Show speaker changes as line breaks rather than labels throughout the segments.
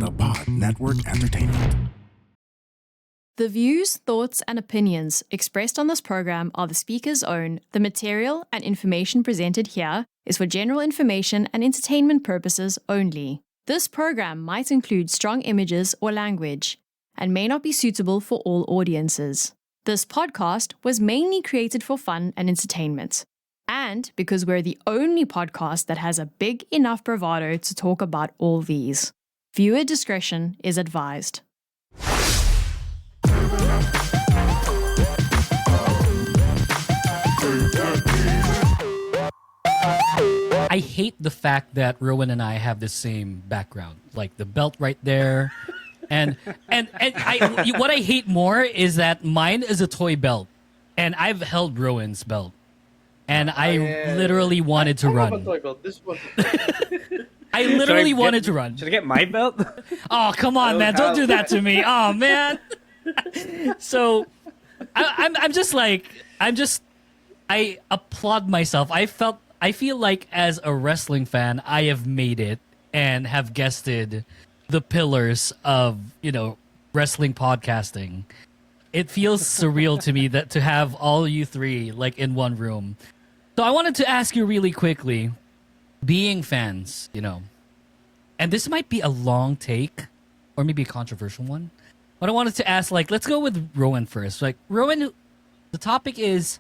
the Pod Network Entertainment.
The views, thoughts, and opinions expressed on this program are the speaker's own. The material and information presented here is for general information and entertainment purposes only. This program might include strong images or language and may not be suitable for all audiences. This podcast was mainly created for fun and entertainment, and because we're the only podcast that has a big enough bravado to talk about all these. Viewer discretion is advised.
I hate the fact that Rowen and I have the same background, like the belt right there, and what I hate more is that mine is a toy belt, and I've held Rowen's belt, and I literally wanted to
I have a
run.
toy belt. This one.
I literally wanted to run.
Should I get my belt?
Oh, come on, man! Don't do that to me. Oh, man. So, I applaud myself. I feel like as a wrestling fan, I have made it and have guested the pillars of, wrestling podcasting. It feels surreal to me that to have all you three like in one room. So I wanted to ask you really quickly, being fans, and this might be a long take or maybe a controversial one, but I wanted to ask, let's go with Rowen first. Rowen, the topic is,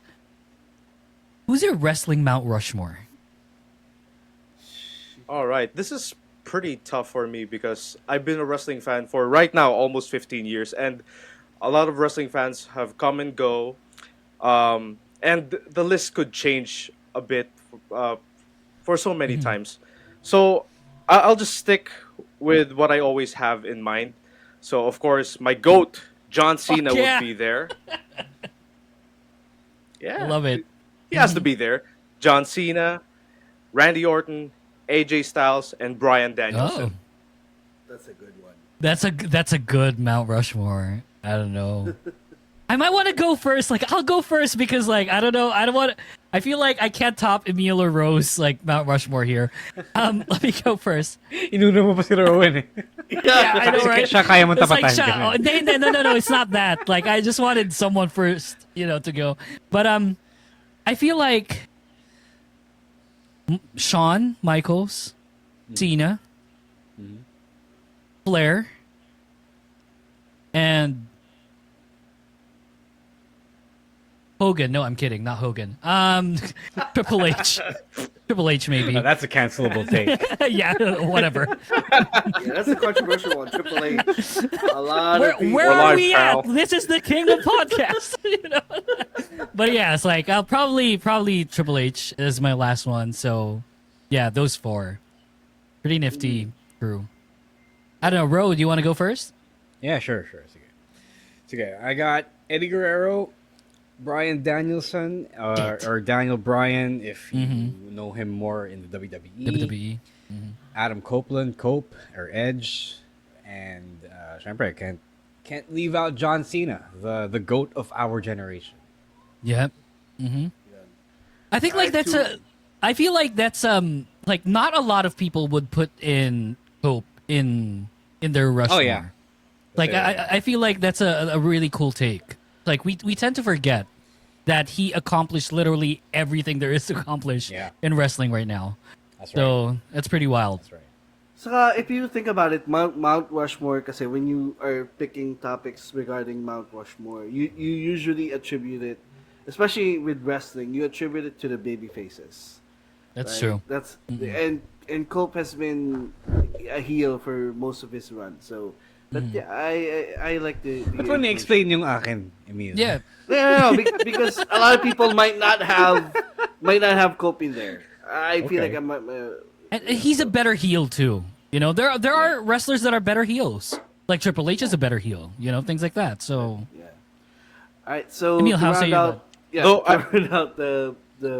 who's your wrestling Mount Rushmore?
All right, this is pretty tough for me because I've been a wrestling fan for right now almost 15 years, and a lot of wrestling fans have come and go, and the list could change a bit for so many times. So I'll just stick with what I always have in mind. So of course, my GOAT, John Cena, would be there. Yeah,
I love it.
He has to be there. John Cena, Randy Orton, AJ Styles, and Bryan Danielson.
Oh,
That's a good one.
that's a good Mount Rushmore. I don't know. I might want to go first. I'll go first because, I don't know. I don't want. I feel like I can't top Emil or Rose Mount Rushmore here. Let me go first.
Inuna mo pa si Rowen eh.
Yeah, I know, right?
Siya kaya mong
It's like,
tapatahin ka na.
no, it's not that. I just wanted someone first, to go. But I feel like Shawn Michaels, Cena, Flair, and Hogan. No, I'm kidding. Not Hogan. Triple H. Triple H, maybe.
No, that's a cancelable take.
Yeah, whatever.
Yeah, that's a controversial one. Triple H. A lot of people.
Where
We're
are
live,
we
pal.
at? This is the king of podcasts. But yeah, it's I'll probably Triple H is my last one. So yeah, those four. Pretty nifty crew. I don't know, Ro, do you want to go first?
Yeah, sure. It's okay. I got Eddie Guerrero, Bryan Danielson, or Daniel Bryan, if you know him more in the WWE.
WWE.
Adam Copeland, Cope, or Edge, and syempre, I can't leave out John Cena, the GOAT of our generation.
Yep. I think I feel like that's not a lot of people would put in Cope in their Rushmore.
Oh yeah.
I feel like that's a really cool take. We tend to forget that he accomplished literally everything there is to accomplish in wrestling right now.
That's right.
So that's pretty wild.
That's right.
So, if you think about it, Mount Rushmore, kasi when you are picking topics regarding Mount Rushmore, you usually attribute it, especially with wrestling, you attribute it to the baby faces.
That's
right?
true.
That's and Cope has been a heel for most of his run. So, but yeah, I like the.
Ba't mo na-explain yung akin, Emil?
Yeah.
No, because a lot of people might not have Cope in there. I feel like I'm.
And he's a better heel too. There are wrestlers that are better heels. Like Triple H is a better heel. Things like that. So
Yeah. All right. So
Emil,
to
how say
round
you
out, to round out the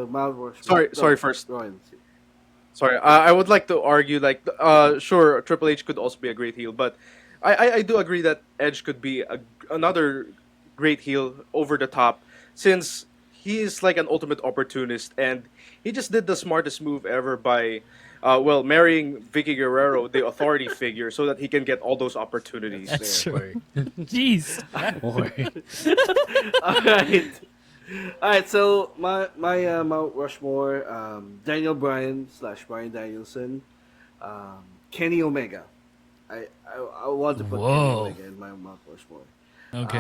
Mount Rushmore.
Sorry, first.
Go ahead.
Sorry, I would like to argue sure, Triple H could also be a great heel, but I do agree that Edge could be another great heel over the top, since he is like an ultimate opportunist, and he just did the smartest move ever by marrying Vicky Guerrero, the authority figure, so that he can get all those opportunities.
That's
Yeah,
true.
boy.
Jeez.
Boy.
All right. All right, so my Mount Rushmore, Daniel Bryan / Bryan Danielson, Kenny Omega. I want to put Kenny
Whoa.
Omega in my Mount Rushmore.
Okay.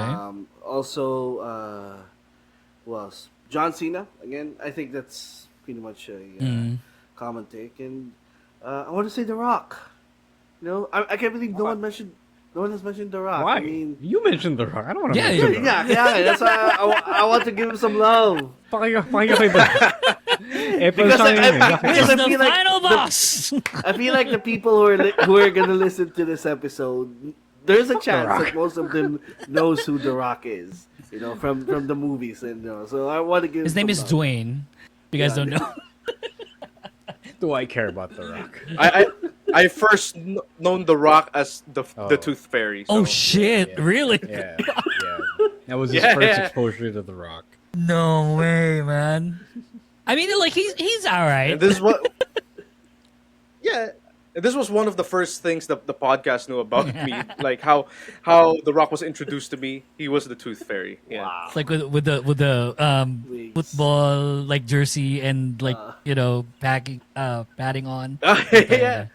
Also, who else? John Cena. Again, I think that's pretty much a common take. And I want to say The Rock. You know, I can't believe no one has mentioned The Rock.
Why?
I mean,
You mentioned The Rock. I don't want to
Yeah,
mention The Rock.
yeah. That's why I want to give him some love.
Pakinggan kayo ba? Eh,
Because
paano yun eh?
because
It's
I
the
feel like
final boss.
I feel like the people who are gonna listen to this episode, there's a chance that most of them knows who The Rock is. You know, from the movies, and so I want to give.
His
him
name is
some love.
Dwayne. You guys don't know.
Do I care about The Rock?
I first known The Rock as the
Oh.
Tooth Fairy.
Oh
so-
shit!
Yeah.
Really?
Yeah, yeah. That was his
Yeah.
first exposure to The Rock.
No way, man. I mean, like he's all right.
And this is what. Yeah, and this was one of the first things that the podcast knew about me, like how The Rock was introduced to me. He was the Tooth Fairy. Yeah.
It's like with the
Wigs.
football like jersey and like padding on.
Yeah.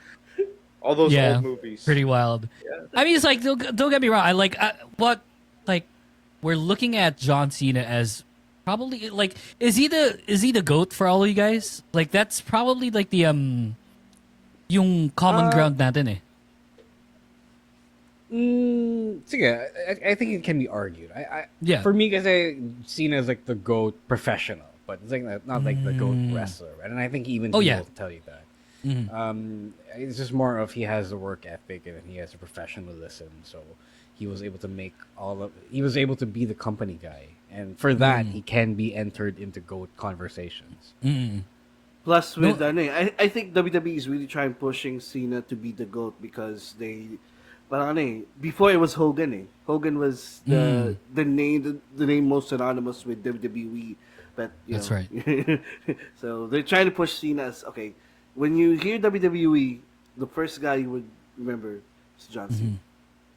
All those
Yeah,
old movies.
pretty wild. I mean, it's like don't get me wrong. I like what like we're looking at John Cena as probably like is he the GOAT for all of you guys? Like that's probably like the yung common ground natin eh.
Sige, I think it can be argued.
Yeah.
For me, kasi seen as like the GOAT professional, but it's like not like the GOAT wrestler, right? And I think even
Oh,
he
yeah.
will tell you that. It's just more of he has the work ethic and he has the professionalism, so he was able to he was able to be the company guy, and for that he can be entered into GOAT conversations.
Plus, with I think WWE is really trying pushing Cena to be the GOAT because before it was Hogan. Hogan was the name most synonymous with WWE, but
That's right.
So they're trying to push Cena as okay. When you hear WWE, the first guy you would remember is John Cena.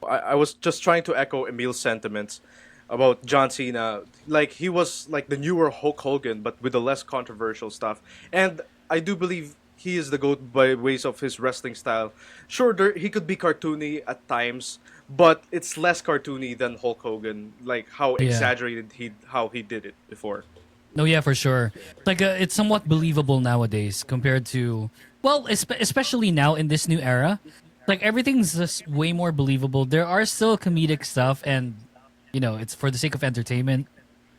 I was just trying to echo Emil's sentiments about John Cena. Like he was like the newer Hulk Hogan, but with the less controversial stuff. And I do believe he is the GOAT by ways of his wrestling style. Sure, he could be cartoony at times, but it's less cartoony than Hulk Hogan. Like how
Yeah.
exaggerated how he did it before.
No, yeah, for sure. Like it's somewhat believable nowadays compared to especially now in this new era. Like everything's just way more believable. There are still comedic stuff, and it's for the sake of entertainment.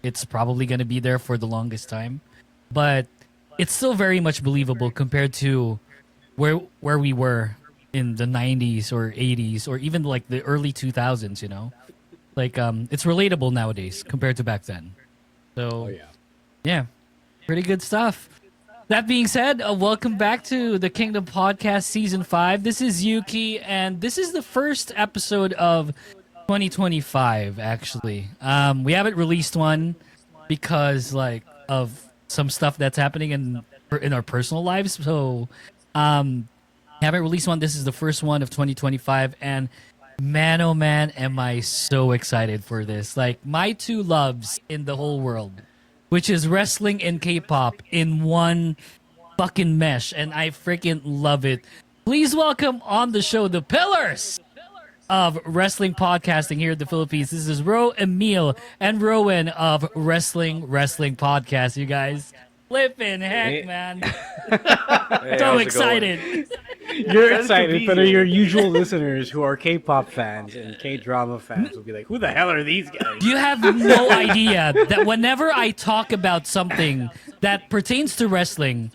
It's probably gonna be there for the longest time, but it's still very much believable compared to where we were in the 90s or 80s or even like the early 2000s. Like it's relatable nowadays compared to back then. So.
Oh yeah.
Yeah, pretty good stuff. That being said, welcome back to the Kingdom Podcast Season 5. This is Yuki, and this is the first episode of 2025, actually. We haven't released one because, like, of some stuff that's happening in our personal lives. So, haven't released one. This is the first one of 2025, and man, oh man, am I so excited for this. Like, my two loves in the whole world, which is wrestling and K-pop in one fucking mesh, and I freaking love it. Please welcome on the show the pillars of wrestling podcasting here in the Philippines. This is Emil and Rowen of Wrestling Podcast. You guys, flipping heck,
Hey.
man,
Hey,
so
how's it going?
excited.
You're excited, but your usual listeners who are K-pop fans and K-drama fans will be like, "Who the hell are these guys?"
You have no idea that whenever I talk about something that pertains to wrestling,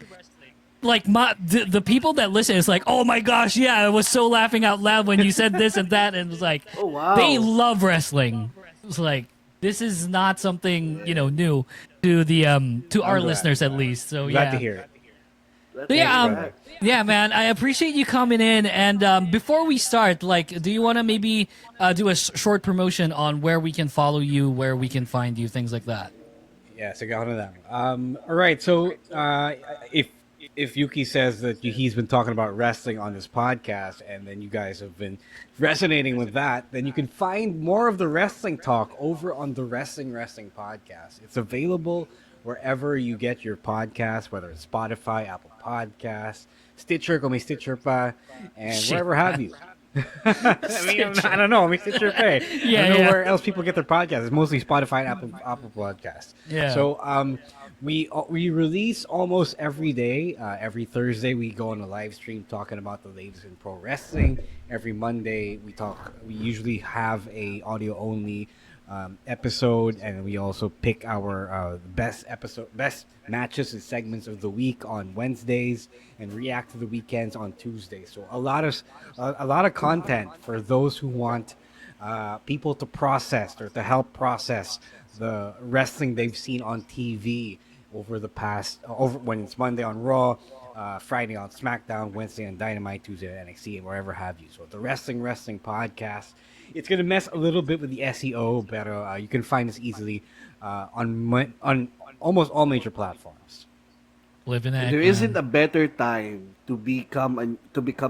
like the people that listen is like, oh my gosh, yeah, I was so laughing out loud when you said this and that, and it was like,
Oh, wow.
they love wrestling. It's like this is not something new to the to our
glad.
listeners at least. So
Glad
yeah,
to hear it.
That's
So, yeah,
right.
yeah, man, I appreciate you coming in. And before we start, like, do you want to maybe do a short promotion on where we can follow you, where we can find you, things like that?
Yeah, sige ako na lang. All right, so if if Yuki says that he's been talking about wrestling on this podcast, and then you guys have been resonating with that, then you can find more of the wrestling talk over on the Wrestling podcast. It's available wherever you get your podcast, whether it's Spotify, Apple Podcasts, Stitcher, kung may Stitcher pa, and wherever have you. I mean, I don't know. I mean, Stitcher Pay.
Yeah,
I don't know
yeah.
where else people get their podcasts. It's mostly Spotify and Apple Podcasts.
Yeah.
So we release almost every day. Every Thursday we go on a live stream talking about the latest in pro wrestling. Every Monday we talk. We usually have a audio only episode, and we also pick our best matches and segments of the week on Wednesdays, and react to the weekends on Tuesdays. So a lot of content for those who want people to process or to help process the wrestling they've seen on TV over the past when it's Monday on Raw, Friday on SmackDown, Wednesday on Dynamite, Tuesday on NXT, and wherever have you. So the Wrestling podcast. It's gonna mess a little bit with the SEO, but you can find us easily on almost all major platforms.
Living that.
There isn't a better time to become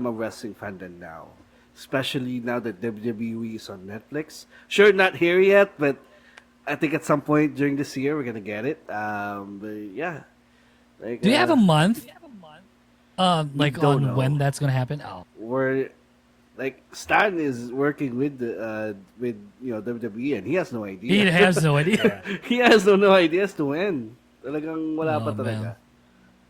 a wrestling fan than now, especially now that WWE is on Netflix. Sure, not here yet, but I think at some point during this year we're gonna get it. But yeah, like,
Do you have a month? Like
don't
on
know.
when that's gonna happen? Oh,
We're like Stan is working with WWE, and he has no idea.
he has no idea.
He has no idea as to when. Talagang wala pa
Oh,
talaga.
man.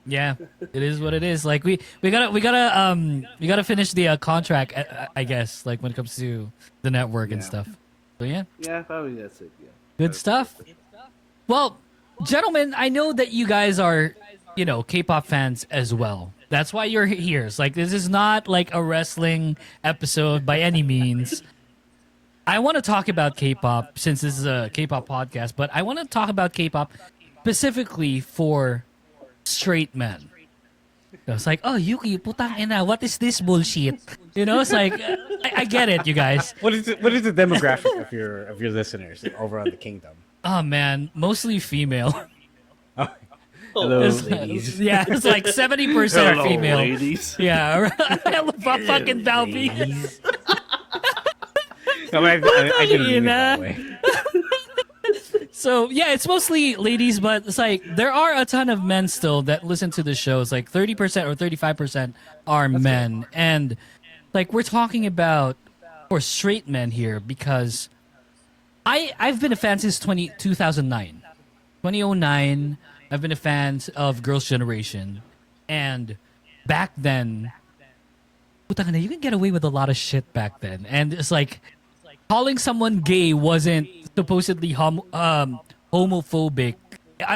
Yeah, it is what it is. Like we gotta finish the contract, I guess. Like when it comes to the network and
Yeah.
stuff. So yeah,
Yeah, probably that's it. Yeah.
good stuff. Well, gentlemen, I know that you guys are, K-pop fans as well. That's why you're here. It's like this is not like a wrestling episode by any means. I want to talk about K-pop since this is a K-pop podcast, but I want to talk about K-pop specifically for straight men. It's like, oh, Yuki, putang ina, what is this bullshit? It's like, I get it, you guys.
What is the demographic of your listeners over on the Kingdom?
Oh man, mostly female.
Hello,
It's-
ladies.
Yeah, it's like 70% female.
ladies.
Yeah, fucking Dalby.
No, I didn't mean it that
Ina.
way.
So yeah, it's mostly ladies, but it's like there are a ton of men still that listen to the show. It's like 30% or 35% are men, and like we're talking about for straight men here because I've been a fan since 2009. 2009, I've been a fan of Girls' Generation, and back then, putang ina, you can get away with a lot of shit back then, and it's like calling someone gay wasn't supposedly homophobic,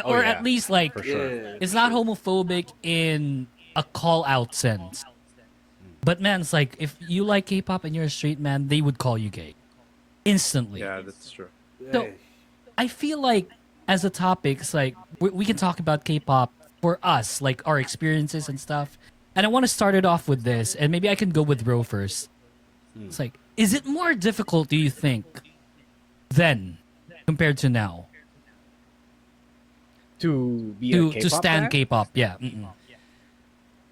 or
yeah,
at least like
for sure.
Yeah.
it's not homophobic in a call out sense. But man, it's like if you like K-pop and you're a straight man, they would call you gay instantly.
Yeah, that's true.
So I feel like as a topic, it's like we can talk about K-pop for us, like our experiences and stuff. And I want to start it off with this, and maybe I can go with Ro first. It's like, is it more difficult, do you think, then compared to now
To be a
to
K-pop
stand
fan?
K-pop? Yeah.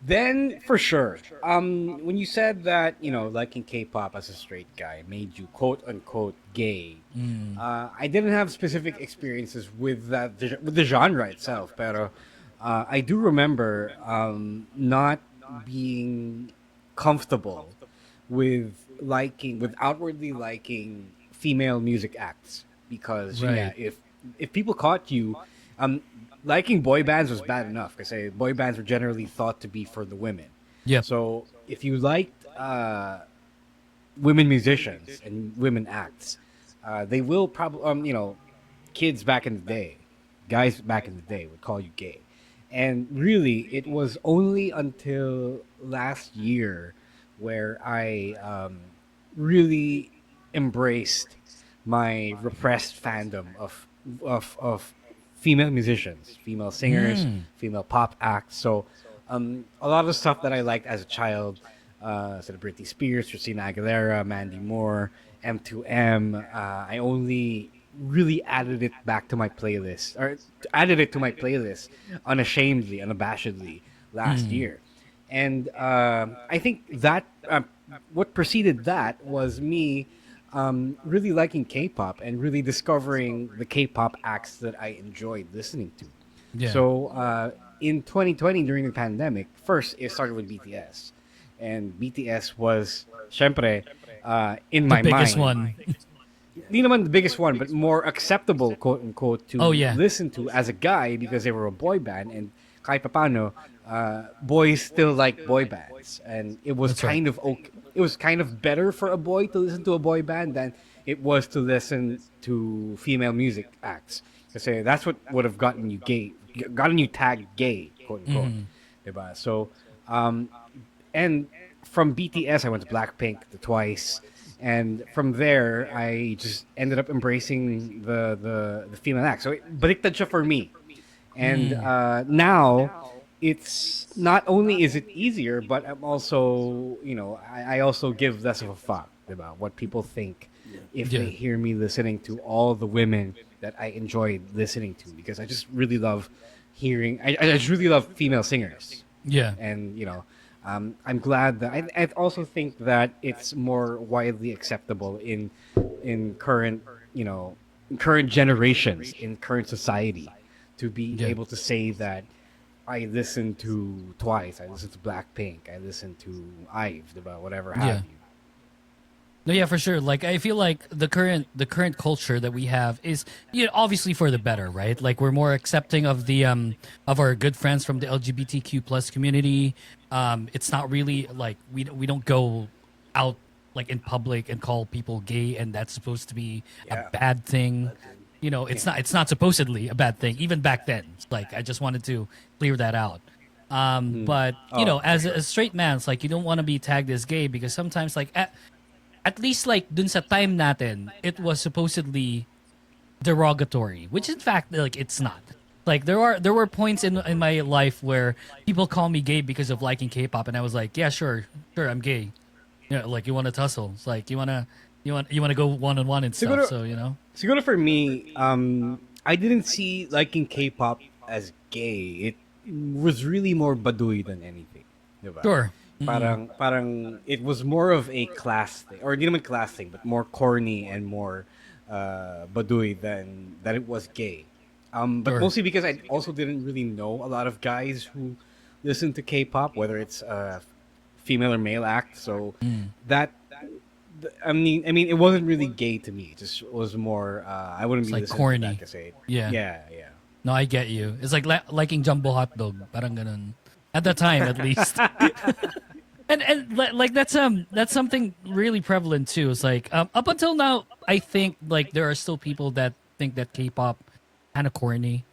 Then for sure. When you said that liking K-pop as a straight guy made you quote unquote gay, I didn't have specific experiences with with the genre itself, but I do remember not being comfortable with outwardly liking female music acts because
Right.
if people caught you. Liking boy bands was bad enough because boy bands were generally thought to be for the women.
Yep.
So if you liked women musicians and women acts, they will probably kids back in the day, guys back in the day would call you gay. And really, it was only until last year where I really embraced my repressed fandom of female musicians, female singers, female pop acts. So a lot of the stuff that I liked as a child, sort of Britney Spears, Christina Aguilera, Mandy Moore, M2M, I only really added it to my playlist unashamedly, unabashedly, last year. And I think that what preceded that was me really liking K-pop and really discovering the K-pop acts that I enjoyed listening to.
Yeah.
So in 2020 during the pandemic, first it started with BTS, and BTS was, syempre, in
The
my
biggest
mind,
one.
di naman the biggest one, but more acceptable, quote unquote, to
Oh, yeah.
listen to as a guy because they were a boy band, and kahit papano, boys still like boy bands, and it was
That's right.
kind of okay. It was kind of better for a boy to listen to a boy band than it was to listen to female music acts. Kasi that's what would have gotten you gay, gotten you tagged gay, quote unquote. Diba? So, and from BTS, I went to Blackpink, the Twice, and from there, I just ended up embracing the female act. So, baliktad siya for me. And now, it's not only is it easier, but I'm also, I also give less of a fuck about what people think if
Yeah.
they hear me listening to all the women that I enjoyed listening to, because I just really love hearing. I just really love female singers,
Yeah.
and I'm glad that I also think that it's more widely acceptable in current in current generations, in current society, to be
Yeah.
able to say that I listen to Twice, I listen to Blackpink, I listen to IVE, about whatever have
Yeah.
you.
No, yeah, for sure. Like, I feel like the current culture that we have is, obviously for the better, right? Like, we're more accepting of the of our good friends from the LGBTQ plus community. It's not really like we don't go out like in public and call people gay, and that's supposed to be a bad thing. It's not supposedly a bad thing even back then. Like, I just wanted to clear that out. But as a straight man, it's like you don't want to be tagged as gay because sometimes, like, at least like dun sa time natin, it was supposedly derogatory, which in fact, like, it's not. Like, there were points in my life where people call me gay because of liking K-pop, and I was like, yeah, sure, I'm gay. Like, you want to tussle? It's like, you want to go one on one and stuff.
Siguro-
So
Siguro for me, I didn't see liking K-pop as gay. It was really more baduy than anything. Diba?
Sure.
Parang it was more of a class thing, or hindi naman class thing, but more corny and more baduy than that it was gay. But
Sure.
mostly because I also didn't really know a lot of guys who listen to K-pop, whether it's a female or male act. So that I mean, it wasn't really gay to me. It just was more. I wouldn't
It's
be
like
listening
corny.
to that kasi.
Yeah.
Yeah.
No, I get you. It's like liking jumbo hot dog, parang ganun. At the time, at least. And like that's something really prevalent too. It's like up until now, I think like there are still people that think that K-pop kind of corny,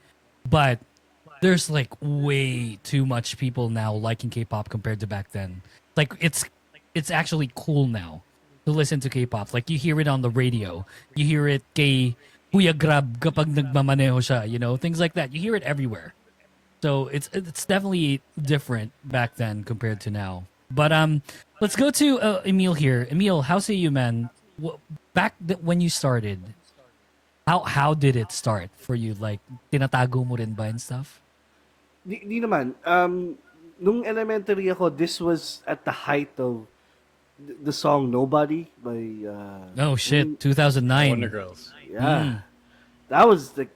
but there's like way too much people now liking K-pop compared to back then. Like, it's actually cool now to listen to K-pop. Like, you hear it on the radio, you hear it kay Kuya Grab kapag nagmamaneho siya, things like that. You hear it everywhere. So it's definitely different back then compared to now. But let's go to Emil here. Emil, how say you, man? When you started, how did it start for you? Like, tinatago mo rin ba and stuff?
Di naman. Nung elementary ako, this was at the height of the song Nobody by
Oh shit, 2009.
Wonder Girls.
yeah. That was like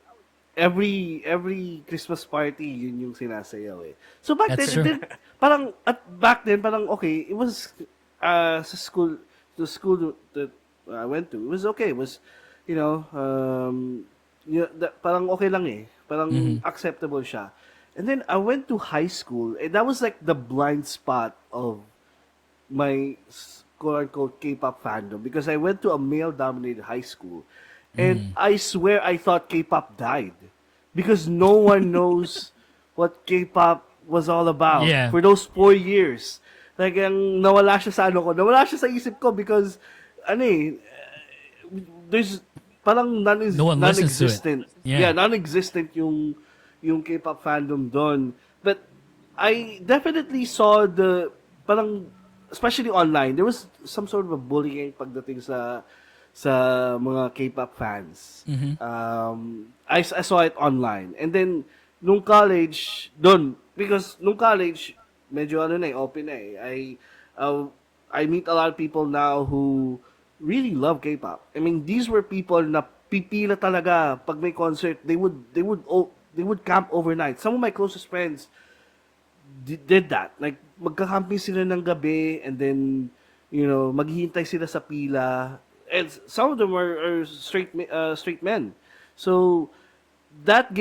every Christmas party yun yung sinasayaw eh. So back
That's
then,
true.
back then parang okay, it was sa school, the school that I went to, it was okay. It was parang okay lang eh. Parang acceptable siya. And then I went to high school, and that was like the blind spot of my quote-unquote K-pop fandom, because I went to a male-dominated high school, and I swear I thought K-pop died because no one knows what K-pop was all about
Yeah.
for those 4 years. Like, nawala siya sa nawala siya sa isip ko because, there's parang
No one listens to it.
non-existent.
Yeah.
Non-existent yung K-pop fandom doon. But I definitely saw parang, especially online, there was some sort of a bullying pagdating sa mga K-pop fans. I saw it online. And then nung college, doon, because nung college, medyo ano na open na uh, I meet a lot of people now who really love K-pop. I mean, these were people na pipila talaga pag may concert. They would camp overnight. Some of my closest friends did that. Like, magkakamping sila ng gabi and then, maghihintay sila sa pila. And some of them are straight men. So, parang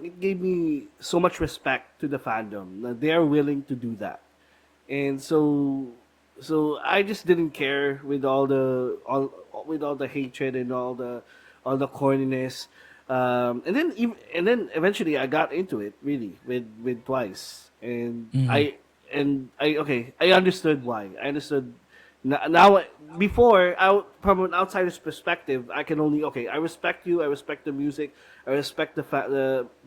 it gave me so much respect to the fandom that they are willing to do that. And so I just didn't care with all the hatred and all the corniness. And then eventually I got into it really with Twice, and I understood why. I understood now. Before, from an outsider's perspective, I can only I respect you, I respect the music, I respect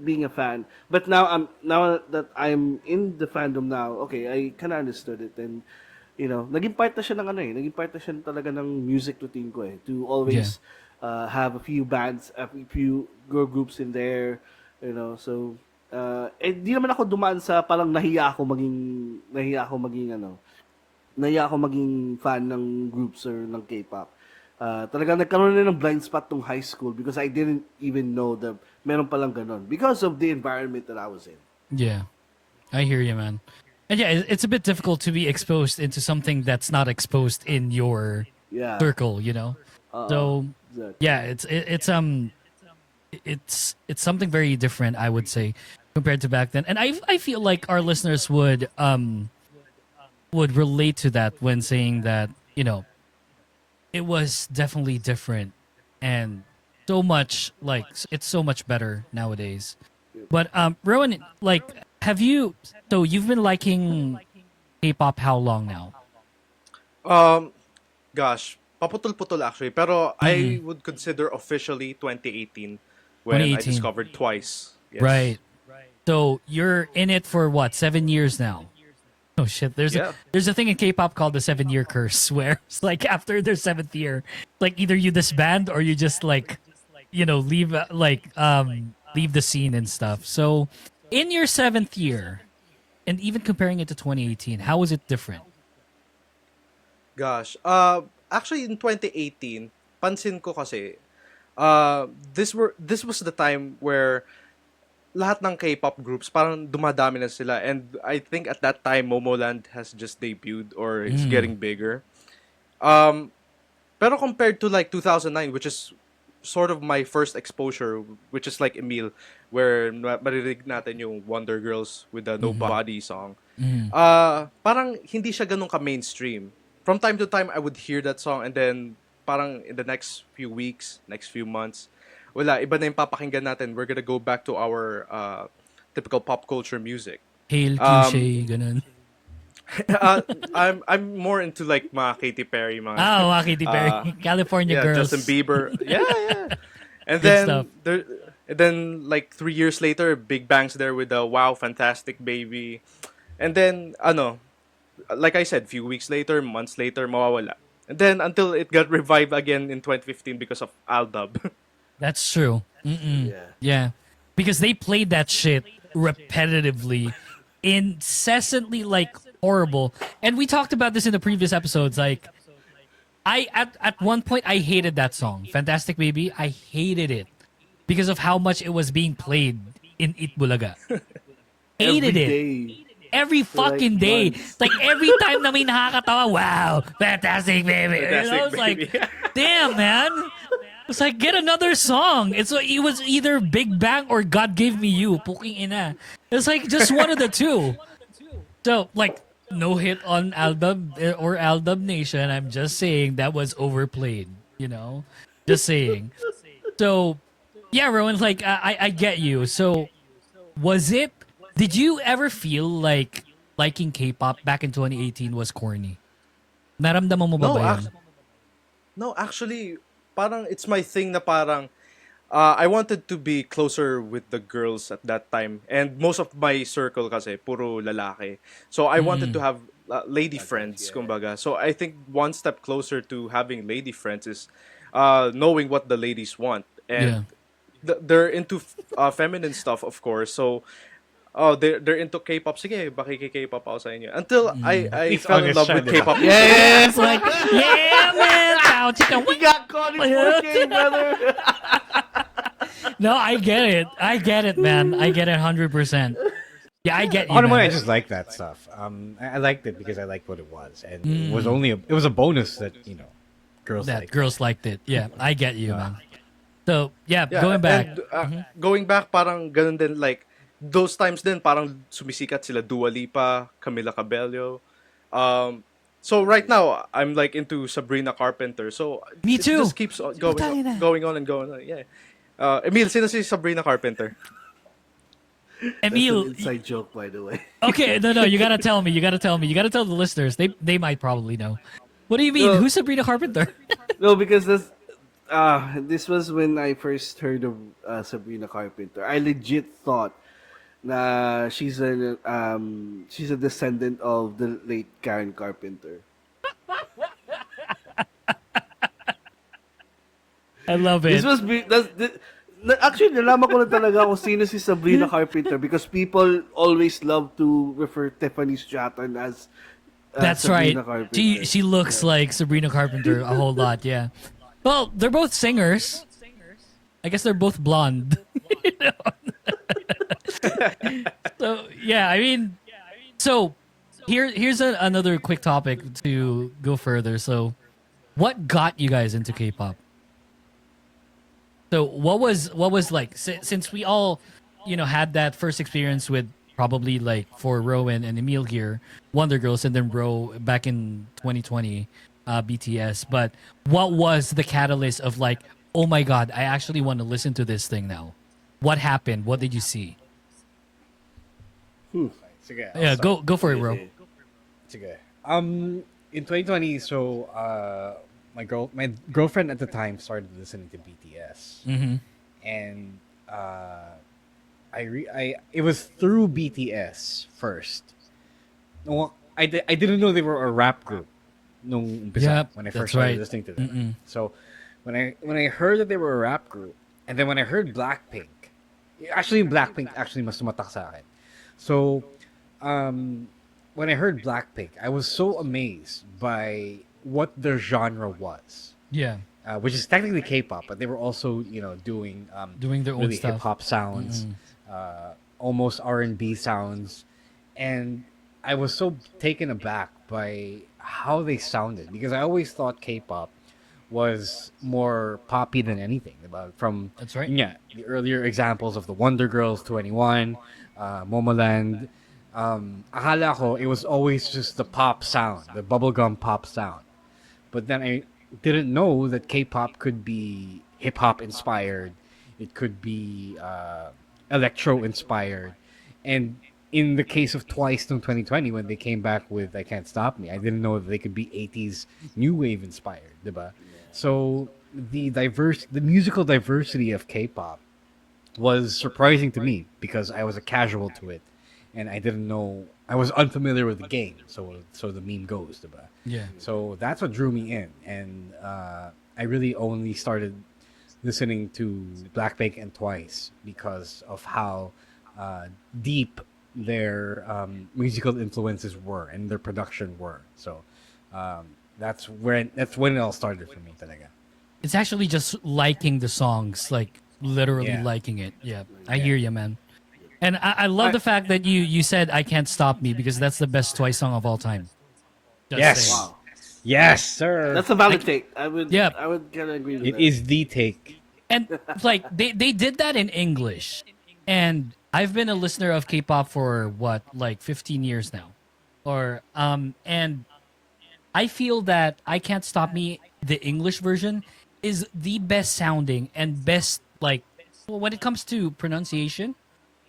being a fan. But now that I'm in the fandom now, I kind of understood it, and naging part na siya ng naging part na siya talaga ng music routine ko to always have a few bands, a few girl groups in there, so di naman ako dumaan sa parang nahiya ako maging fan ng groups or ng K-pop. Talagang nagkaroon na ng blind spot tong high school because I didn't even know that meron palang ganon because of the environment that I was in.
Yeah, I hear you, man. And yeah, it's a bit difficult to be exposed into something that's not exposed in your circle, So
Exactly.
yeah, it's something very different, I would say, compared to back then. And I feel like our listeners would relate to that when saying that, it was definitely different and so much like it's so much better nowadays. But Rowan, like, you've been liking K-pop how long now?
Gosh, paputol-putol actually. Pero I would consider officially 2018 when I
2018.
discovered Twice. Yes.
Right. So you're in it for what, 7 years now? Oh shit! There's a thing in K-pop called the 7-year curse, where it's like after their 7th year, like either you disband or you just like, leave leave the scene and stuff. So, in your 7th year, and even comparing it to 2018, how was it different?
Gosh, actually in 2018, pansin ko kasi, this was the time where lahat ng K-pop groups parang dumadami na sila, and I think at that time Momoland has just debuted or is getting bigger. Pero compared to like 2009, which is sort of my first exposure, which is like Emil, where marinig natin yung Wonder Girls with the Nobody song. Parang hindi siya ganun ka-mainstream. From time to time, I would hear that song, and then parang in the next few weeks, next few months, wala, iba na yung papakinggan natin. We're gonna go back to our typical pop culture music.
Hail Cliche, ganun.
I'm more into like mga Katy Perry, mga
mga Katy Perry, California Girls,
Justin Bieber, yeah. And
Good
then like 3 years later, Big Bang's there with the Wow Fantastic Baby, and then like I said, few weeks later, months later, mawawala. And then until it got revived again in 2015 because of Aldub.
That's true. Yeah. Because they played that shit repetitively, incessantly, like horrible. And we talked about this in the previous episodes. Like, at one point I hated that song, Fantastic Baby. I hated it because of how much it was being played in Itbulaga. Hated it. Every fucking day. Like every time na may nakakatawa, wow, Fantastic Baby. It's like, damn, man. It's like, get another song. It was either Big Bang or God Gave Me You. Puking ina. It's like just one of the two. So, like, no hit on Aldub or Aldub Nation. I'm just saying that was overplayed, Just saying. So, yeah, Rowan, like, I get you. So, did you ever feel like liking K-pop back in 2018 was corny? Naramdaman mo ba yun?
No, actually, parang it's my thing na parang I wanted to be closer with the girls at that time, and most of my circle kasi puro lalaki. So I wanted to have lady friends, kumbaga. So I think one step closer to having lady friends is knowing what the ladies want. And they're into feminine stuff, of course. So they're into K-pop. Sige, K-pop ako sa inyo. Until
At
I
least
fell in
honest
love
siya,
with
di ba?
K-pop.
It's like, yeah, man. Pow, chika,
We got caught in 4K, brother.
No, I get it. I get it, man. I get it 100%. Yeah, I get you,
On I
man.
just like that stuff. I liked it because I liked what it was, and it was a bonus that girls
That
liked.
girls liked it. Yeah, I get you, man. So, yeah,
Yeah,
going back.
and, going back, parang ganun din, like, those times din, parang sumisikat sila Dua Lipa, Camila Cabello. So right now, I'm like into Sabrina Carpenter. So
Me
it
too.
just keeps going on and going on. Yeah. Emil, sino si Sabrina Carpenter?
That's
Emil,
an inside joke, by the way.
okay, no, you gotta tell me. You gotta tell me. You gotta tell the listeners. They might probably know. What do you mean?
No.
Who's Sabrina Carpenter?
No, because this was when I first heard of Sabrina Carpenter. I legit thought na she's a descendant of the late Karen Carpenter.
I love it.
This was actually nalaman ko na talaga kung sino si Sabrina Carpenter because people always love to refer Tiffany Stratton as
That's
Sabrina
right.
Carpenter.
She looks like Sabrina Carpenter a whole lot. Yeah. Well, they're both singers. I guess they're both blonde. You know? So yeah, I mean, so here's another quick topic to go further. So, what got you guys into K-pop? So what was like since we all had that first experience with probably like for Rowen and Emil here, Wonder Girls, and then Bro back in 2020, BTS. But what was the catalyst of like, oh my God, I actually want to listen to this thing now? What happened? What did you see?
Sige,
Yeah, go for it, bro.
Sige. In 2020, so my girlfriend at the time started listening to BTS, and it was through BTS first. No, I didn't know they were a rap group. Nung umpisa,
Yep,
when I
that's
first started
right.
listening to them. So when I heard that they were a rap group, and then when I heard Blackpink, actually Blackpink actually mas tumatak sa akin. So when I heard Blackpink, I was so amazed by what their genre was,
Yeah,
which is technically K-pop, but they were also doing
doing their own
really
stuff.
hip hop sounds, almost R&B sounds, and I was so taken aback by how they sounded because I always thought K-pop was more poppy than anything. From
That's right.
Yeah, the earlier examples of the Wonder Girls, 21, Momoland. Akala ko it was always just the pop sound, the bubblegum pop sound. But then I didn't know that K-pop could be hip hop inspired. It could be electro inspired. And in the case of Twice in 2020, when they came back with "I Can't Stop Me," I didn't know that they could be 80s new wave inspired, diba? So the musical diversity of K-pop was surprising to me because I was a casual to it, and I didn't know. I was unfamiliar with the game, so the meme goes, diba?
Yeah.
So that's what drew me in, and I really only started listening to Blackpink and Twice because of how deep their musical influences were and their production were. So that's when it all started for me, talaga.
It's actually just liking the songs, like literally
Yeah.
liking it. Yeah, I hear you, man. And I love the fact that you said "I Can't Stop Me" because that's the best Twice song of all time. Just
Yes.
saying.
Wow.
Yes, sir.
That's a valid take. I would
Yeah.
I would kind of agree with
It
that.
is the take.
And like they did that in English, and I've been a listener of K-pop for what, like 15 years now, or and I feel that "I Can't Stop Me," the English version, is the best sounding and best, like, well, when it comes to pronunciation,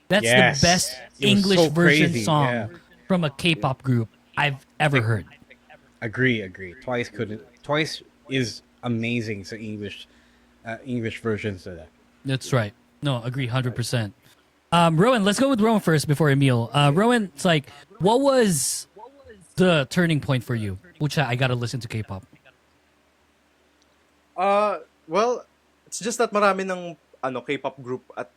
that's
Yes.
the best
It was
English
so
version
crazy,
song
yeah.
from a K-pop group I've ever heard.
Agree. Twice is amazing sa English versions of that.
That's right. No, agree 100%. Rowan, let's go with Rowan first before Emil. Rowan, it's like, what was the turning point for you? Pucha, I gotta listen to K-pop.
Well, it's just that marami ng K-pop group at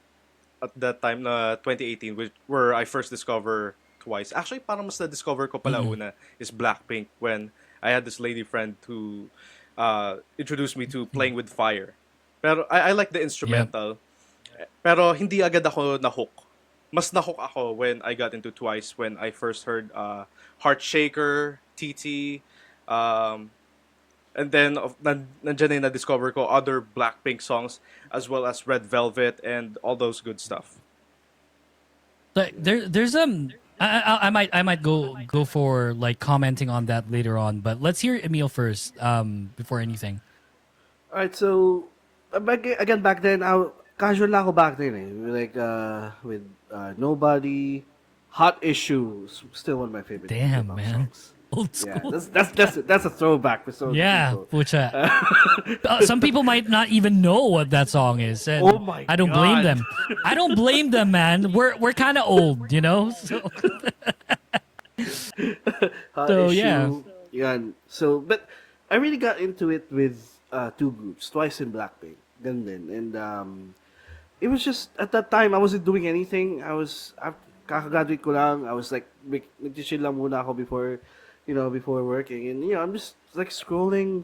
that time na 2018, where I first discover Twice. Actually, parang mas na-discover ko pala una is Blackpink when I had this lady friend who introduced me to Playing with Fire. Pero I like the instrumental. Pero hindi agad ako na-hook. Mas na-hook ako when I got into Twice, when I first heard Heart Shaker, TT, and then nandiyan na na-discover ko other Blackpink songs as well as Red Velvet and all those good stuff.
Like there's I might go for like commenting on that later on, but let's hear Emil first before anything.
All right, so back then, casual lang ako back then eh. Like with Nobody, Hot Issues, still one of my favorite.
Damn,
K-pop
man.
songs.
Old
Yeah,
school.
that's a throwback for some
Yeah,
people.
pucha. Some people might not even know what that song is. And
Oh my
I don't blame
God.
them. I don't blame them, man. We're kind of old, you know. So,
Hot
So,
Issue,
yeah.
yan. So, but I really got into it with two groups, Twice and Blackpink. Ganun din. And it was just, at that time, I wasn't doing anything. Kakagraduate ko lang. I was like, nag-chill lang muna ako before working. And, I'm just like scrolling.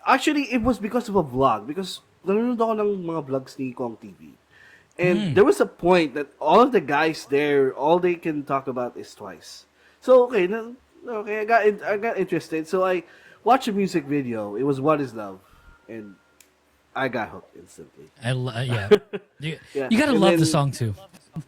Actually, it was because of a vlog. Because nanonood ako ng mga vlogs ni Kong TV. And there was a point that all of the guys there, all they can talk about is Twice. So, okay, I got interested. So I watched a music video. It was What Is Love. And I got hooked instantly.
yeah. You,
Yeah.
you gotta
And
love the
then-
song too.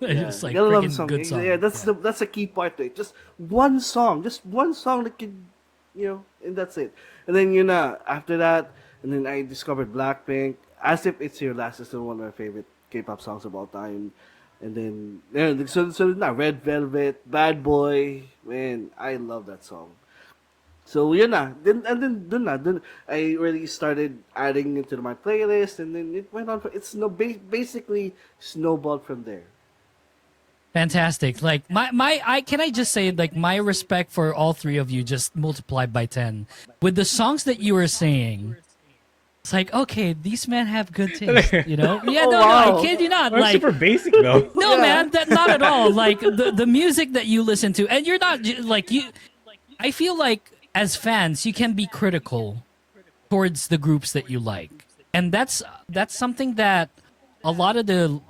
Yeah,
It's like
you gotta love the
freaking
song.
good song.
Yeah, that's a key part to it. Just one song that can, and that's it. And then after that, and then I discovered Blackpink. As If It's Your Last is still one of my favorite K-pop songs of all time. And then so now Red Velvet, Bad Boy, man, I love that song. So then I really started adding it to my playlist, and then it went on. It's basically snowballed from there.
Fantastic. Like I can I just say like my respect for all three of you just multiplied by 10. With the songs that you were saying, it's like, okay, these men have good taste, you know? Yeah, no,
wow.
I kid you not.
We're
Like
super basic though.
no, man, not at all. Like the music that you listen to, and you're not like you. I feel like as fans, you can be critical towards the groups that you like, and that's something that a lot of the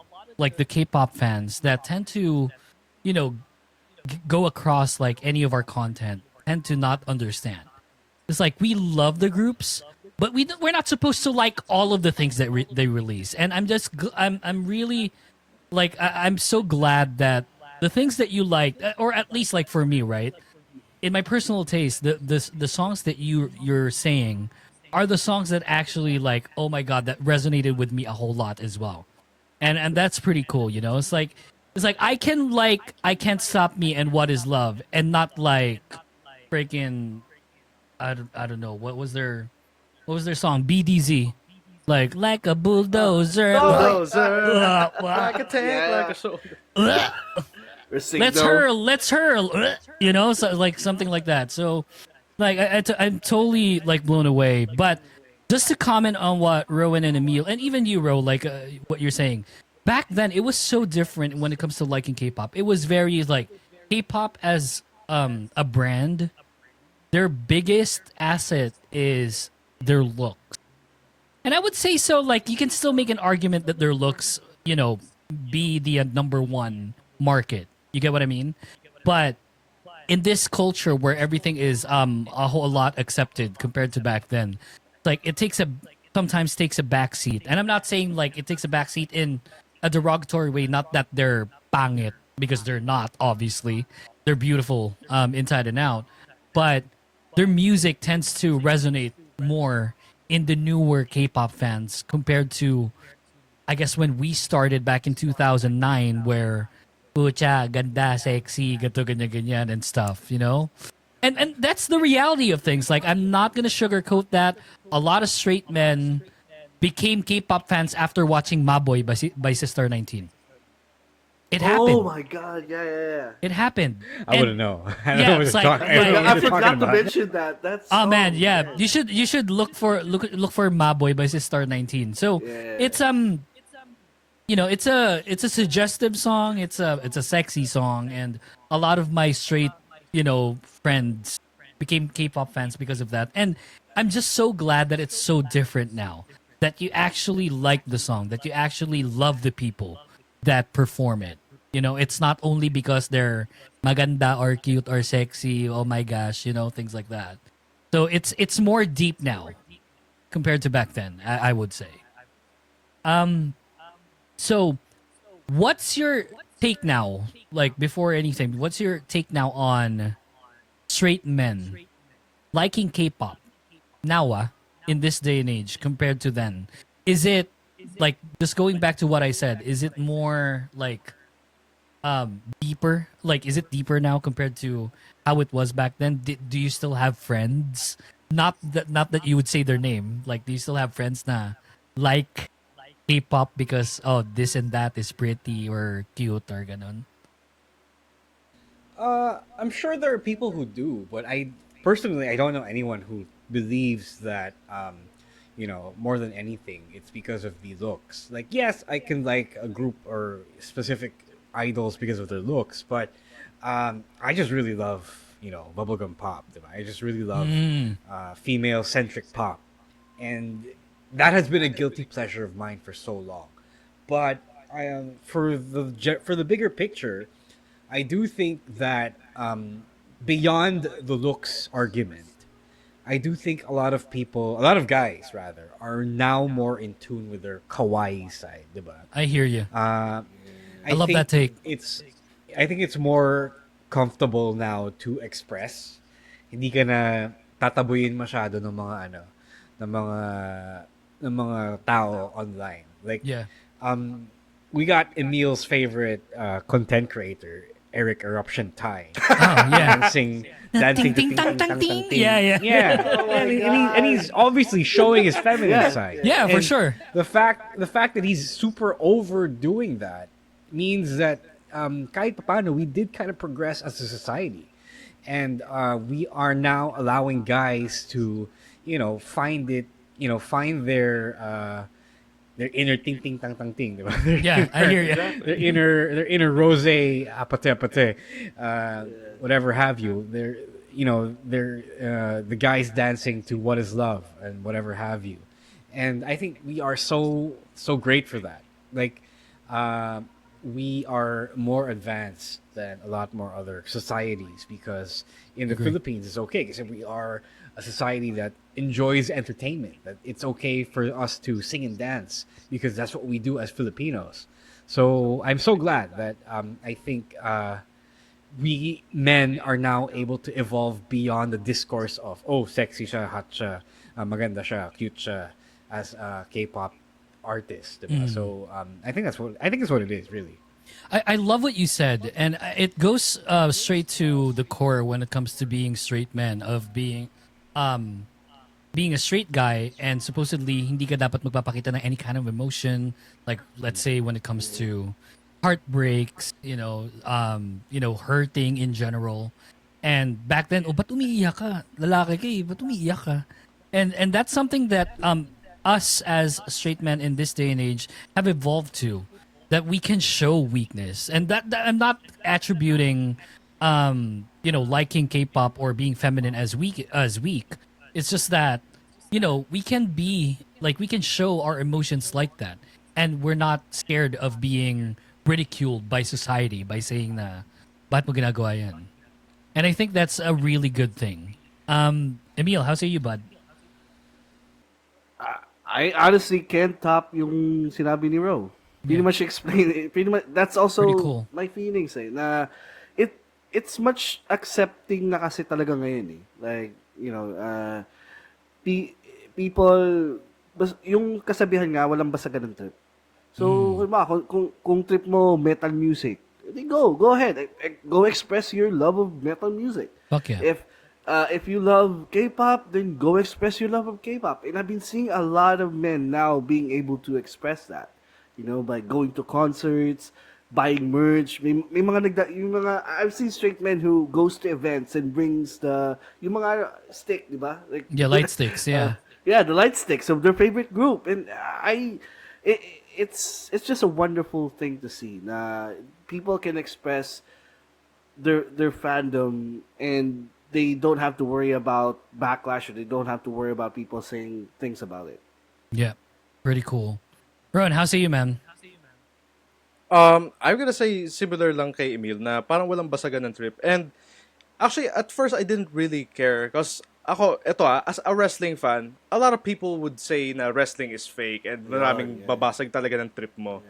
K-pop fans that tend to, go across like any of our content tend to not understand. It's like we love the groups, but we're not supposed to like all of the things that they release. And I'm really like I'm so glad that the things that you like, or at least like for me, right? In my personal taste, the songs that you're saying are the songs that actually like, oh my god, that resonated with me a whole lot as well. And that's pretty cool, you know? It's like I Can't Stop Me and What Is Love, and not like freaking I don't know, what was their song? BDZ. Like a bulldozer.
Like a tank,
Yeah.
like a shoulder.
Let's hurl. You know, so like something like that. So, like, I'm totally like blown away. But just to comment on what Rowan and Emil, and even you, Ro, like what you're saying, back then it was so different when it comes to liking K-pop. It was very like K-pop as a brand. Their biggest asset is their looks, and I would say so. Like, you can still make an argument that their looks, be the number one market. You get what I mean? But in this culture where everything is a whole lot accepted compared to back then, like it sometimes takes a backseat. And I'm not saying like it takes a backseat in a derogatory way. Not that they're pangit, because they're not. Obviously, they're beautiful inside and out. But their music tends to resonate more in the newer K-pop fans compared to, I guess, when we started back in 2009, where pucha, ganda, sexy, gato, ganyan, ganyan, and stuff, you know? And that's the reality of things. Like, I'm not gonna sugarcoat that. A lot of straight men became K-pop fans after watching Maboy by Sister 19. It happened.
Oh my god, yeah.
It happened.
I
And-
wouldn't know. I don't
Yeah,
know what
it's
you're
like-
talking,
like-
I don't know
I
what you're
forgot
talking
to
about.
mention that. That's
Oh man, yeah. You should look for Maboy by Sister 19. So
Yeah.
it's a suggestive song. It's a sexy song, and a lot of my straight friends became K-pop fans because of that. And I'm just so glad that it's so different now. That you actually like the song. That you actually love the people that perform it. It's not only because they're maganda or cute or sexy. Oh my gosh, things like that. So it's more deep now compared to back then. I would say. So what's your take now? Like before anything, what's your take now on straight men liking K-pop now? In this day and age compared to then, is it like just going back to what I said? Is it more like deeper? Like is it deeper now compared to how it was back then? Do you still have friends? Not that you would say their name. Like do you still have friends na like K-pop because this and that is pretty or cute or ganon?
I'm sure there are people who do, but I personally I don't know anyone who believes that more than anything it's because of the looks. Like yes, I can like a group or specific idols because of their looks, but I just really love bubblegum pop. Diba? I just really love female centric pop, and that has been a guilty pleasure of mine for so long. But for the bigger picture, I do think that beyond the looks argument, I do think a lot of guys rather, are now more in tune with their kawaii side, diba?
I hear you.
I
love
think
that take.
I think it's more comfortable now to express. Hindi ka na tatabuyin masyado ng mga ng mga tao online. Like
Yeah.
we got Emil's favorite content creator, Eric Eruption Thai,
Oh yeah.
dancing to ting tang tang ting.
Yeah.
Yeah, and he's obviously showing his feminine side.
Yeah, for
And
sure.
The fact that he's super overdoing that means that kahit papaano we did kind of progress as a society, and we are now allowing guys to find their inner ting ting tang tang ting, diba?
Yeah, I hear you.
Their inner rose apate apate, whatever have you. They're the guys dancing to What Is Love and whatever have you, and I think we are so great for that. Like, we are more advanced than a lot more other societies because in the Philippines it's okay because we are a society that enjoys entertainment. That it's okay for us to sing and dance because that's what we do as Filipinos. So I'm so glad that I think we men are now able to evolve beyond the discourse of sexy siya, hot siya, maganda siya, cute siya as a K-pop artist. Diba? So I think that's what it is really.
I love what you said, and it goes straight to the core when it comes to being straight men, of being a straight guy, and supposedly hindi ka dapat magpapakita ng any kind of emotion, like let's say when it comes to heartbreaks, hurting in general. And back then, ba't umiiyak ka? Lalaki ka eh, ba't umiiyak ka? And that's something that us as straight men in this day and age have evolved to, that we can show weakness. And that I'm not attributing liking K-pop or being feminine as weak. It's just that we can show our emotions like that, and we're not scared of being ridiculed by society by saying na ba't mo ginagawa yan. And I think that's a really good thing. Emil, how say you, bud?
I honestly can't top yung sinabi ni Ro. Pretty much explain it. Pretty much, that's also
Pretty cool.
my feelings na it's much accepting na kasi talaga ngayon eh. Like, people, yung kasabihan nga, walang basagan ng trip. So, kung trip mo metal music, go ahead. Go express your love of metal music.
Fuck yeah.
If you love K-pop, then go express your love of K-pop. And I've been seeing a lot of men now being able to express that, by going to concerts, buying merch. May mga I've seen straight men who goes to events and brings yung mga stick, di ba? Like,
Yeah, light sticks, yeah.
The light sticks of their favorite group. And it's just a wonderful thing to see. Na people can express their fandom and they don't have to worry about backlash or they don't have to worry about people saying things about it.
Yeah, pretty cool. Rowan, how say you, man?
I'm gonna say similar lang kay Emil na parang walang basagan ng trip. And actually, at first, I didn't really care because as a wrestling fan, a lot of people would say na wrestling is fake and maraming babasag talaga ng trip mo.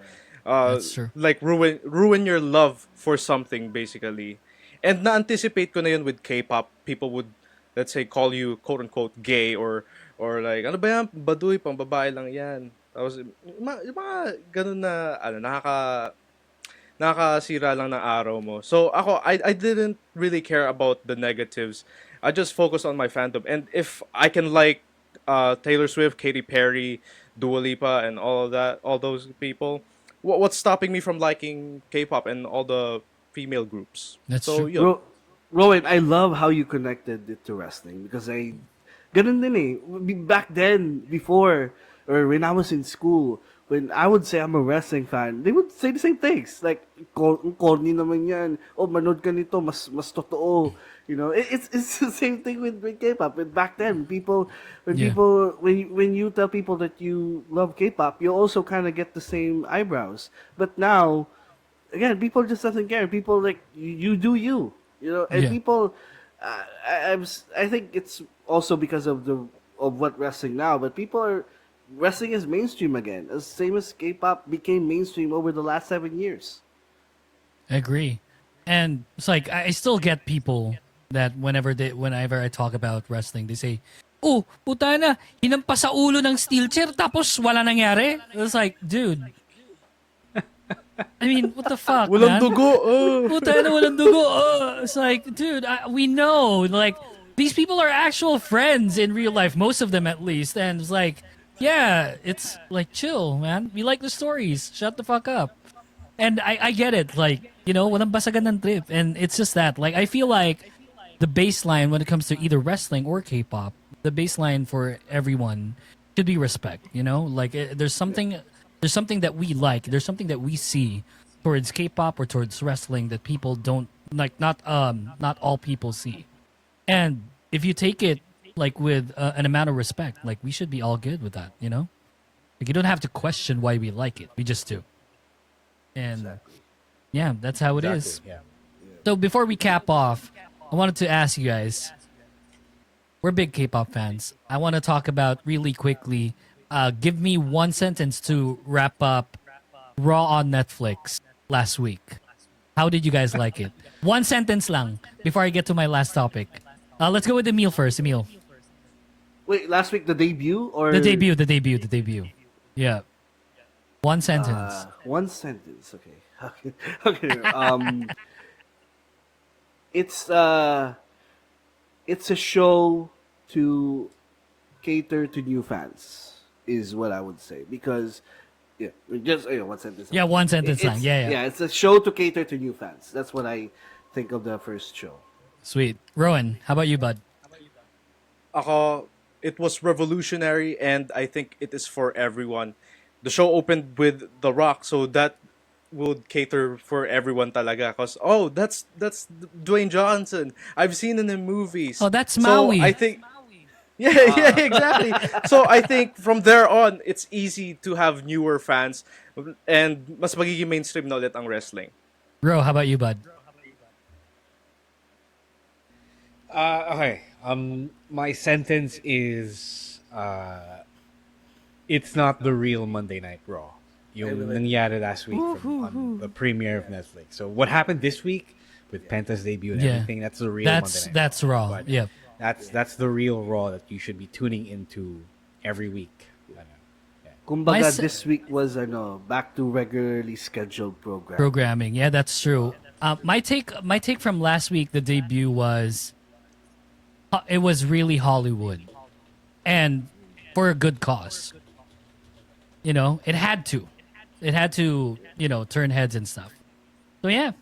That's true.
Like ruin your love for something basically. And na-anticipate ko na yun with K-pop. People would, let's say, call you quote-unquote gay or like, ano ba yan? Baduy, pang babae lang yan. Tapos, yung mga ganun na, nakakasira lang ng araw mo. So ako, I didn't really care about the negatives. I just focused on my fandom. And if I can like Taylor Swift, Katy Perry, Dua Lipa, and all of that, all those people, what's stopping me from liking K-pop and all the female groups?
That's
so,
true.
Yun.
Rowan, I love how you connected it to wrestling because ganun din eh. Back then, before, or when I was in school, when I would say I'm a wrestling fan, they would say the same things. Like, corny naman yan. Oh, manood ka nito, mas totoo. You know, it's the same thing with K-pop. And back then, when you tell people that you love K-pop, you also kind of get the same eyebrows. But now, again, people just doesn't care. People like you do you, you know, and people. I think it's also because of what wrestling now, but wrestling is mainstream again, as same as K-pop became mainstream over the last 7 years.
I agree, and it's like I still get people that whenever I talk about wrestling, they say, "Oh, puta na, hinampas sa ulo ng steel chair tapos wala nangyari." It's like, dude. I mean, what the fuck,
Walang
man?
dugo.
Puta na, walang dugo. It's like, dude, we know, like, these people are actual friends in real life, most of them at least, and it's like, yeah, it's like, chill, man. We like the stories. Shut the fuck up. And I get it, like, you know, walang basagan ng trip, and it's just that, like, I feel like the baseline when it comes to either wrestling or K-pop, the baseline for everyone should be respect, you know? Like, there's something that we like, there's something that we see towards K-pop or towards wrestling that people don't, like, not all people see. And if you take it, like, with an amount of respect, like, we should be all good with that, you know? Like, you don't have to question why we like it. We just do. And, yeah, that's how it is.
Yeah.
So before we cap off, I wanted to ask you guys, we're big K-pop fans. I want to talk about really quickly, give me one sentence to wrap up Raw on Netflix last week. How did you guys like it? One sentence lang before I get to my last topic. Let's go with Emil first. Emil.
Wait, last week the debut or
The debut. Yeah. One sentence.
One sentence. Okay. Okay. It's a show to cater to new fans, is what I would say. Because, just one sentence.
Yeah, one sentence lang. Yeah.
Yeah, it's a show to cater to new fans. That's what I think of the first show.
Sweet. Rowan, how about you, bud?
Ako, it was revolutionary and I think it is for everyone. The show opened with The Rock, so that would cater for everyone talaga. Cause that's Dwayne Johnson. I've seen him in movies.
Oh, that's Maui.
So I think, yeah, exactly. So I think from there on, it's easy to have newer fans, and mas magiging mainstream na ulit ang wrestling.
Ro, how about you, bud?
Okay. My sentence is it's not the real Monday Night Raw. Yung nangyari last week on the premiere of Netflix. So what happened this week with Penta's debut and everything, that's the real Monday Night
That's
Raw.
Raw.
But
Yeah.
That's the real Raw that you should be tuning into every week.
Kumbaga, this week was back to regularly scheduled
Programming. Yeah, that's true. My take from last week, the debut was it was really Hollywood, and for a good cause. You know, it had to, turn heads and stuff. So yeah,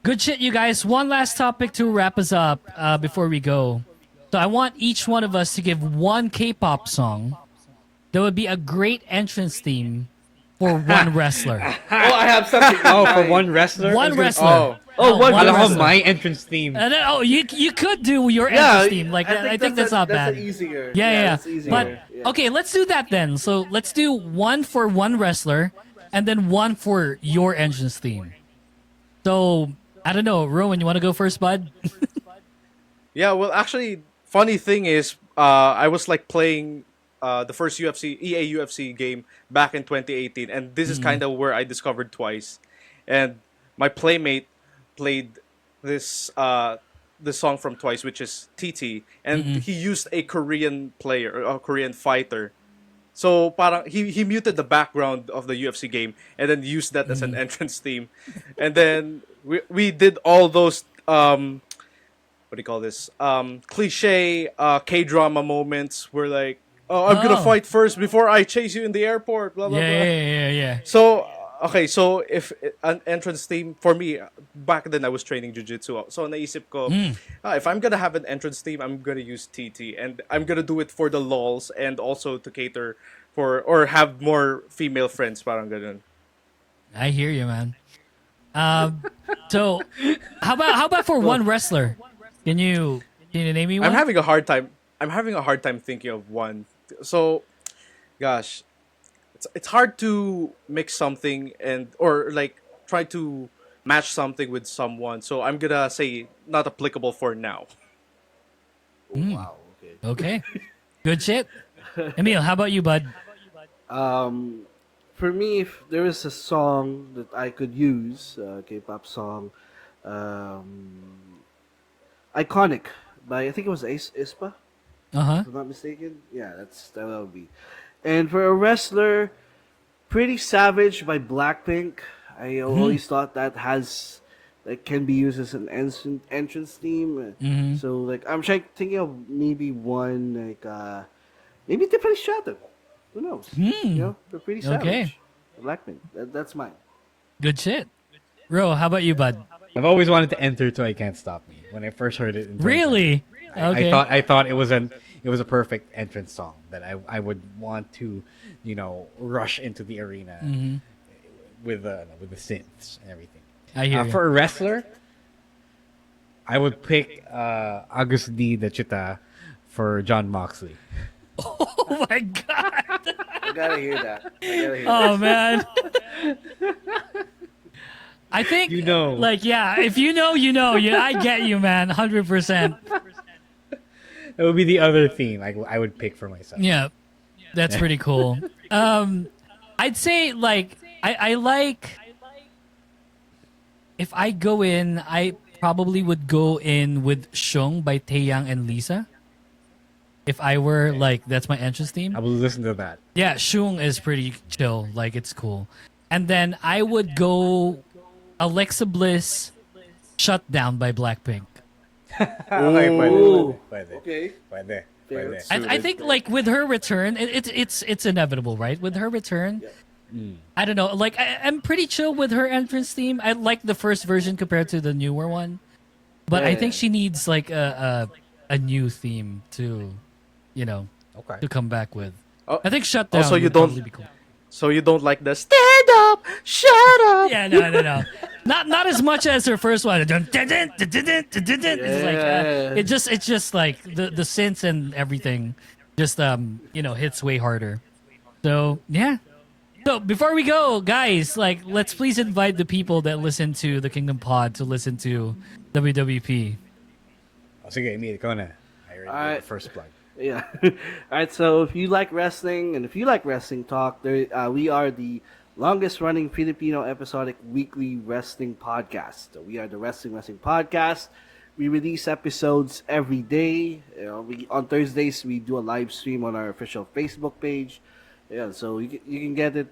good shit, you guys. One last topic to wrap us up before we go. So I want each one of us to give one K-pop song that would be a great entrance theme for one wrestler.
I have something.
Oh, for one wrestler?
One wrestler.
Oh,
One
one
I love
wrestler.
my entrance theme.
And then, you could do your
Yeah,
entrance theme. Like I think that's not bad.
That's easier.
Yeah.
That's easier.
But
Yeah.
okay, let's do that then. So let's do one for one wrestler, and then one for your entrance theme. So I don't know, Rowan, you want to go first, bud?
yeah. Well, actually, funny thing is, I was like playing the first EA UFC game back in 2018, and this is kind of where I discovered Twice, and my playmate played this this song from Twice, which is TT, and he used a Korean player, a Korean fighter. So parang he muted the background of the UFC game and then used that as an entrance theme. And then we did all those what do you call this? Cliche K-drama moments where like, oh, I'm gonna fight first before I chase you in the airport, blah blah blah.
Yeah.
So okay, so if an entrance theme for me back then I was training jiu-jitsu. So naisip ko, if I'm gonna have an entrance theme, I'm gonna use TT, and I'm gonna do it for the lols and also to cater for or have more female friends, parang ganun.
I hear you, man. So how about for one wrestler? Can you name me one?
I'm having a hard time thinking of one. So, gosh, it's hard to mix something or like try to match something with someone. So I'm gonna say not applicable for now.
Wow. Okay.
Okay. Good shit. Emil, how about you, bud?
For me, if there is a song that I could use, K-pop song, "Iconic" by I think it was Aespa,
Uh-huh.
if I'm not mistaken. Yeah, that would be. And for a wrestler, "Pretty Savage" by Blackpink. I always thought that can be used as an entrance theme. So like I'm thinking of maybe one like maybe Tiffany Stratton. Who knows? You know, they're Pretty Savage.
Okay.
Blackpink. That's mine.
Good shit. Ro, how about you, bud?
I've always wanted to enter to I Can't Stop Me. When I first heard it in 2010,
Really? Okay.
I thought it was a perfect entrance song that I would want to, rush into the arena with the synths and everything.
I hear you.
For a wrestler, I would pick Agus D. the Chita for John Moxley.
Oh my god.
I gotta hear that.
Oh man. I think like if you know, you know. Yeah, I get you, man. 100%.
That would be the other theme I would pick for myself.
Yeah. That's pretty cool. I'd say like I like if I go in, I probably would go in with Shung by Taeyang and Lisa. If I were like that's my entrance theme.
I will listen to that.
Yeah, Shung is pretty chill. Like it's cool. And then I would go Alexa Bliss Shut Down by Blackpink.
Okay.
I think like with her return, it's inevitable, right? With her return, I don't know. Like I'm pretty chill with her entrance theme. I like the first version compared to the newer one, but I think she needs like a new theme to, to come back with.
Oh,
I think Shut Down.
also, you
would
don't-
probably be cool.
So you don't like the stand up, shut up.
Yeah, no. Not as much as her first one. It's like it's just like the synths and everything just hits way harder. So yeah. So before we go, guys, like let's please invite the people that listen to the Kingdom Pod to listen to WWP.
Oh, sige, Emil, ikaw na. I already did the first plug.
Yeah. All right. So if you like wrestling and if you like wrestling talk, we are the longest running Filipino episodic weekly wrestling podcast. We are the Wrestling Podcast. We release episodes every day. On Thursdays we do a live stream on our official Facebook page. Yeah, so you can get it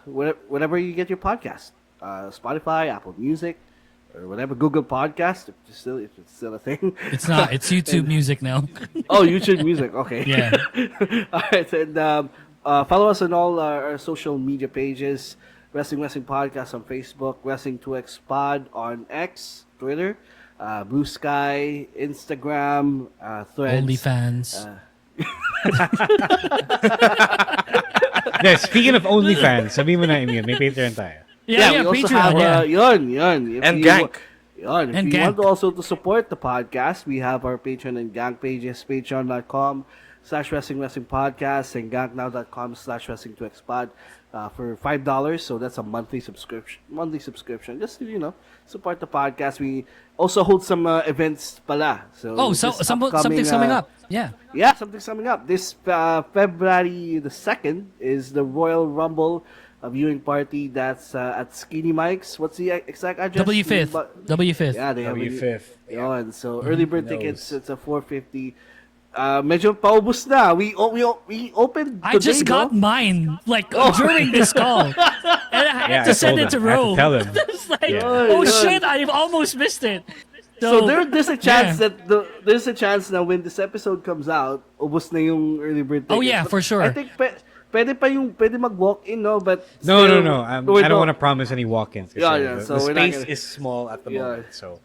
wherever you get your podcast. Spotify, Apple Music, or whatever, Google Podcast, if it's still a thing.
It's not. It's YouTube Music now.
Oh, YouTube Music. Okay.
Yeah.
All right, and follow us on all our social media pages. Wrestling Podcast on Facebook, Wrestling2X Pod on X, Twitter, Blue Sky, Instagram, Threads.
OnlyFans.
Yeah, speaking of OnlyFans, sabihin mo na, Emil, may Patreon tayo.
We also have yun. If
And
you
GANK.
If
And
you want
GANK.
also to support the podcast, we have our Patreon and GANK pages, patreon.com/wrestling podcast and ganknow.com/wrestling2xpod for $5. So that's a monthly subscription. Just to, support the podcast. We also hold some events pala. So
something's coming up. Yeah.
Yeah, something's coming up. This February the 2nd is the Royal Rumble viewing party. That's at Skinny Mike's. What's the exact address?
W5th.
Yeah, they have
W5th.
Yun. So early bird tickets, it's a $4.50. Medyo paubos na. We opened today,
I just got mine during this call, and I had to send it to Ro.
Tell him.
It's like,
Yeah.
oh shit, I've almost missed it.
So there's a chance there's a chance na when this episode comes out, ubos na yung early bird tickets.
Oh yeah,
But
for sure.
I think pwede mag-walk-in, no? But
No.
still,
I don't want to promise any walk-ins.
Yeah. So
the
we're not
space
gonna-
is small at the moment, so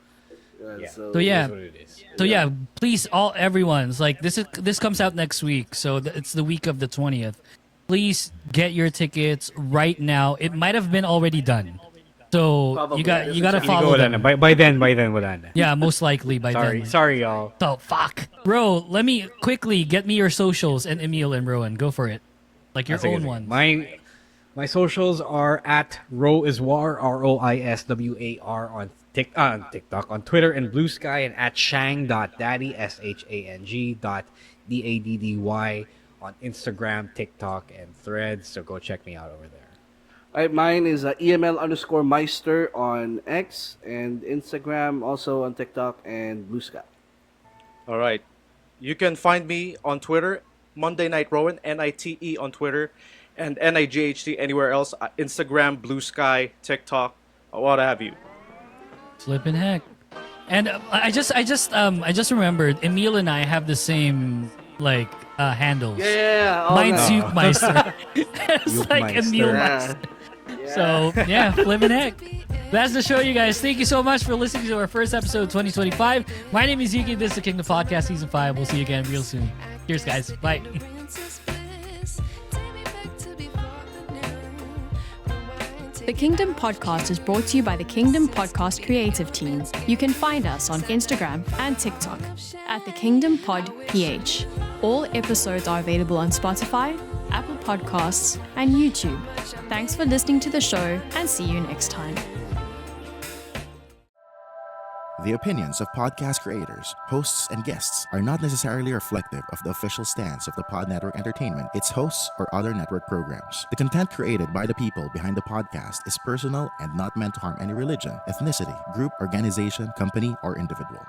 yeah.
So yeah.
That's what it is.
So yeah, please, everyone's like this comes out next week, so it's the week of the 20th. Please get your tickets right now. It might have been already done, so
Probably.
you got to
Feeling
follow
Wala na.
them.
By then, wala na.
Yeah, most likely by then.
Sorry, y'all.
So fuck, bro. Let me quickly get me your socials and Emil and Rowen. Go for it, like your own one.
My socials are at Roiswar, ROISWAR on TikTok, on Twitter and Blue Sky, and at shang.daddy, SHANG.daddy on Instagram, TikTok, and Threads. So go check me out over there.
Alright, mine is EML_Meister on X and Instagram, also on TikTok and Blue Sky.
All right. You can find me on Twitter, Monday Night Rowan, NITE on Twitter, and NIGHT anywhere else. Instagram, Blue Sky, TikTok, what have you.
Flippin' heck. And I just remembered Emil and I have the same handles.
Yeah.
Mine's
nice.
Ukemeister. It's like
Ukemeister.
Emil
Yeah.
Meister. So yeah, flippin' heck. That's the show, you guys. Thank you so much for listening to our first episode 2025. My name is Yuki. This is the Kingdom Podcast Season 5. We'll see you again real soon. Cheers, guys. Bye.
The Kingdom Podcast is brought to you by the Kingdom Podcast creative team. You can find us on Instagram and TikTok at the Kingdom Pod PH. All episodes are available on Spotify, Apple Podcasts, and YouTube. Thanks for listening to the show, and see you next time.
The opinions of podcast creators, hosts, and guests are not necessarily reflective of the official stance of the Pod Network Entertainment, its hosts, or other network programs. The content created by the people behind the podcast is personal and not meant to harm any religion, ethnicity, group, organization, company, or individual.